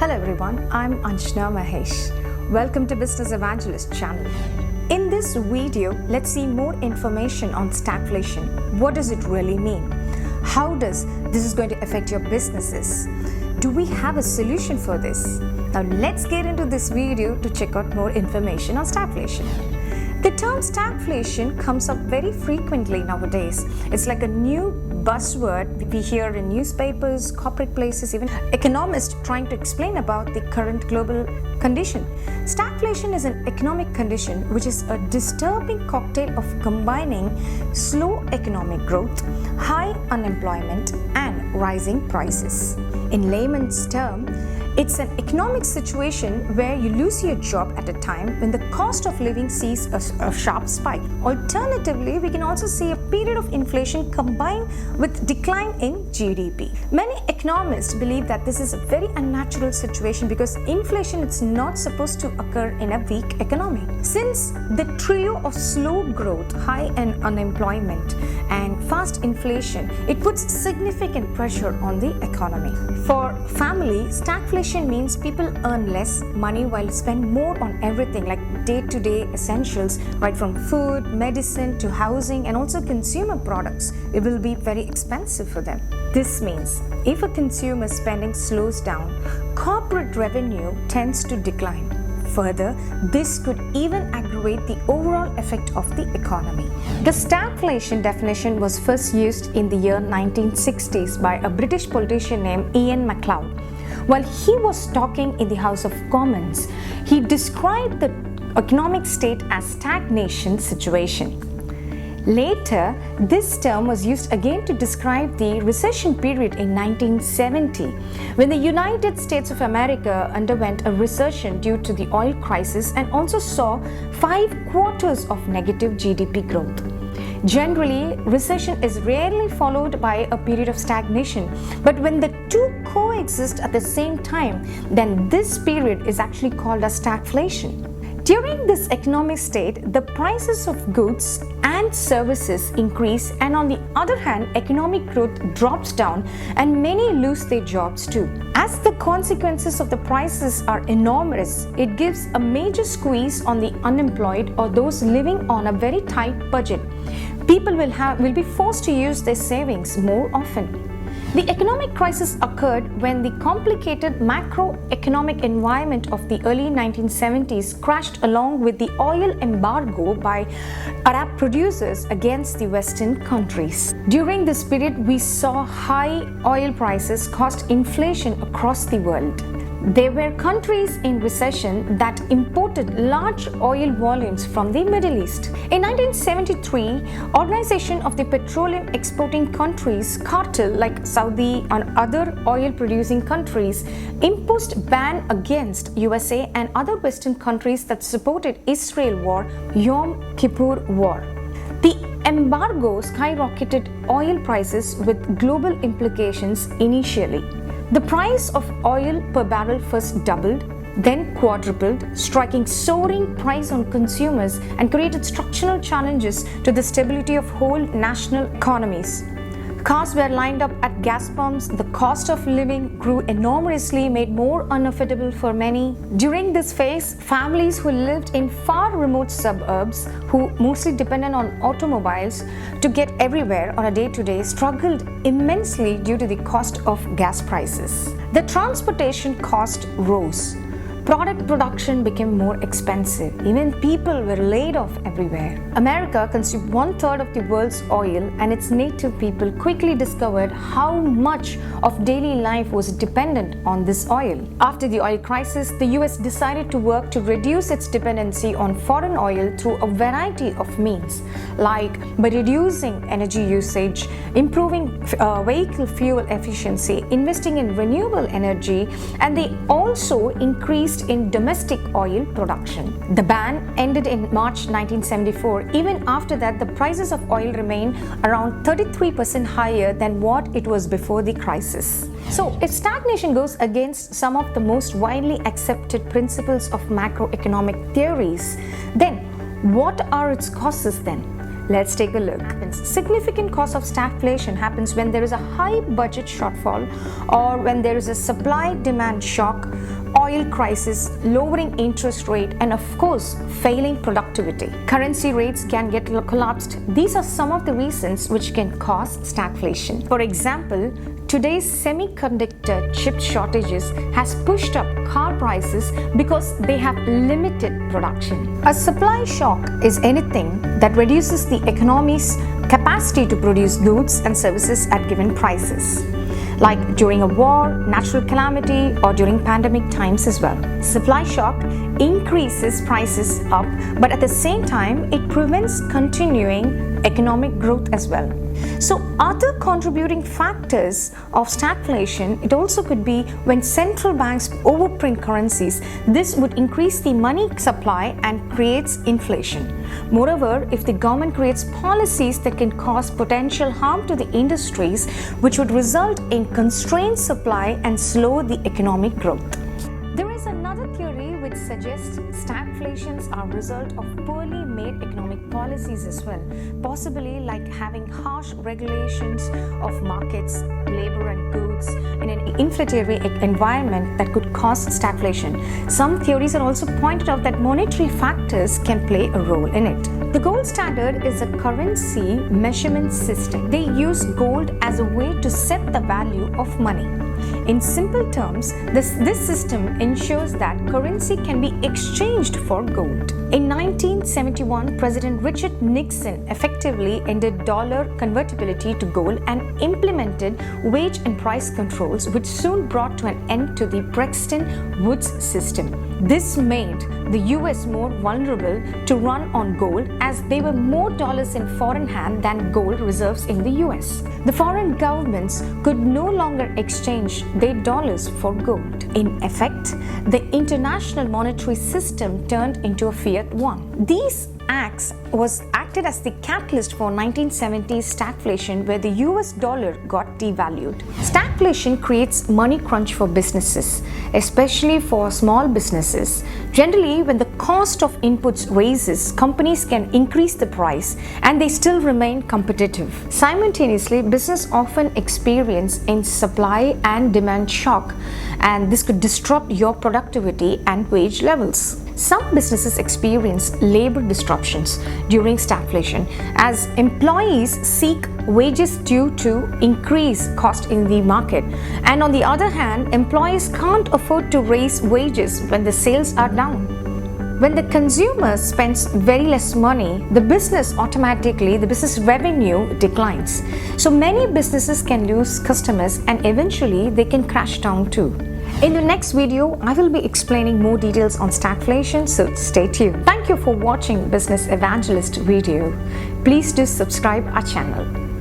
Hello everyone, I'm Anshna Mahesh. Welcome to Business Evangelist channel. In this video, let's see more information on stagflation. What does it really mean? How does this is going to affect your businesses? Do we have a solution for this? Now let's get into this video to check out more information on stagflation. The term stagflation comes up very frequently nowadays. It's like a new buzzword we hear in newspapers, corporate places, even economists trying to explain about the current global condition. Stagflation is an economic condition which is a disturbing cocktail of combining slow economic growth, high unemployment, and rising prices. In layman's term, it's an economic situation where you lose your job at a time when the cost of living sees a sharp spike. Alternatively, we can also see a period of inflation combined with decline in GDP. Many economists believe that this is a very unnatural situation because inflation is not supposed to occur in a weak economy. Since the trio of slow growth, high unemployment, and fast inflation, it puts significant pressure on the economy. For family, stagflation means people earn less money while spend more on everything like day-to-day essentials, right from food, medicine to housing and also consumer products. It will be very expensive for them. This means if a consumer spending slows down, corporate revenue tends to decline. Further, this could even aggravate the overall effect of the economy. The stagflation definition was first used in the year 1960s by a British politician named Ian MacLeod. While he was talking in the House of Commons, he described the economic state as stagnation situation. Later, this term was used again to describe the recession period in 1970, when the United States of America underwent a recession due to the oil crisis and also saw 5 quarters of negative GDP growth. Generally, recession is rarely followed by a period of stagnation, but when the two coexist at the same time, then this period is actually called as stagflation. During this economic state, the prices of goods and services increase, and on the other hand, economic growth drops down and many lose their jobs too. As the consequences of the prices are enormous, it gives a major squeeze on the unemployed or those living on a very tight budget. People will be forced to use their savings more often. The economic crisis occurred when the complicated macroeconomic environment of the early 1970s crashed along with the oil embargo by Arab producers against the Western countries. During this period, we saw high oil prices caused inflation across the world. There were countries in recession that imported large oil volumes from the Middle East. In 1973, Organization of the Petroleum Exporting Countries, cartel like Saudi and other oil-producing countries, imposed ban against USA and other Western countries that supported Israel war, Yom Kippur War. The embargo skyrocketed oil prices with global implications initially. The price of oil per barrel first doubled, then quadrupled, striking soaring price on consumers and created structural challenges to the stability of whole national economies. Cars were lined up at gas pumps, the cost of living grew enormously, made more unaffordable for many. During this phase, families who lived in far remote suburbs, who mostly depended on automobiles to get everywhere on a day-to-day, struggled immensely due to the cost of gas prices. The transportation cost rose. Product production became more expensive. Even people were laid off everywhere. America consumed 1/3 of the world's oil, and its native people quickly discovered how much of daily life was dependent on this oil. After the oil crisis, the US decided to work to reduce its dependency on foreign oil through a variety of means, like by reducing energy usage, improving vehicle fuel efficiency, investing in renewable energy, and they also increased in domestic oil production. The ban ended in March 1974. Even after that, the prices of oil remained around 33% higher than what it was before the crisis. So, if stagnation goes against some of the most widely accepted principles of macroeconomic theories, then what are its causes then? Let's take a look. Significant cause of stagflation happens when there is a high budget shortfall or when there is a supply-demand shock oil crisis, lowering interest rate, and of course, failing productivity. Currency rates can get collapsed. These are some of the reasons which can cause stagflation. For example, today's semiconductor chip shortages has pushed up car prices because they have limited production. A supply shock is anything that reduces the economy's capacity to produce goods and services at given prices, like during a war, natural calamity, or during pandemic times as well. Supply shock increases prices up, but at the same time, it prevents continuing economic growth as well. So other contributing factors of stagflation, it also could be when central banks overprint currencies. This would increase the money supply and creates inflation. Moreover, if the government creates policies that can cause potential harm to the industries, which would result in constrained supply and slow the economic growth. There is another theory which suggests stagflations are a result of poorly made economic policies as well, possibly like having harsh regulations of markets, labor and goods in an inflationary environment that could cause stagflation. Some theories are also pointed out that monetary factors can play a role in it. The gold standard is a currency measurement system. They use gold as a way to set the value of money. In simple terms, this system ensures that currency can be exchanged for gold. In 1971, President Richard Nixon effectively ended dollar convertibility to gold and implemented wage and price controls, which soon brought to an end to the Bretton Woods system. This made the US more vulnerable to run on gold, as there were more dollars in foreign hand than gold reserves in the US. The foreign governments could no longer exchange their dollars for gold. In effect, the international monetary system turned into a fiat one. These acts acted as the catalyst for 1970s stagflation, where the US dollar got devalued. Stagflation creates money crunch for businesses, especially for small businesses. Generally, when the cost of inputs raises, companies can increase the price and they still remain competitive. Simultaneously, business often experience in supply and demand shock, and this could disrupt your productivity and wage levels. Some businesses experience labor disruptions during stagflation, as employees seek wages due to increased cost in the market. And on the other hand, employees can't afford to raise wages when the sales are down. When the consumer spends very less money, the business revenue declines. So many businesses can lose customers and eventually they can crash down too. In the next video, I will be explaining more details on stagflation, so stay tuned. Thank you for watching Business Evangelist video. Please do subscribe our channel.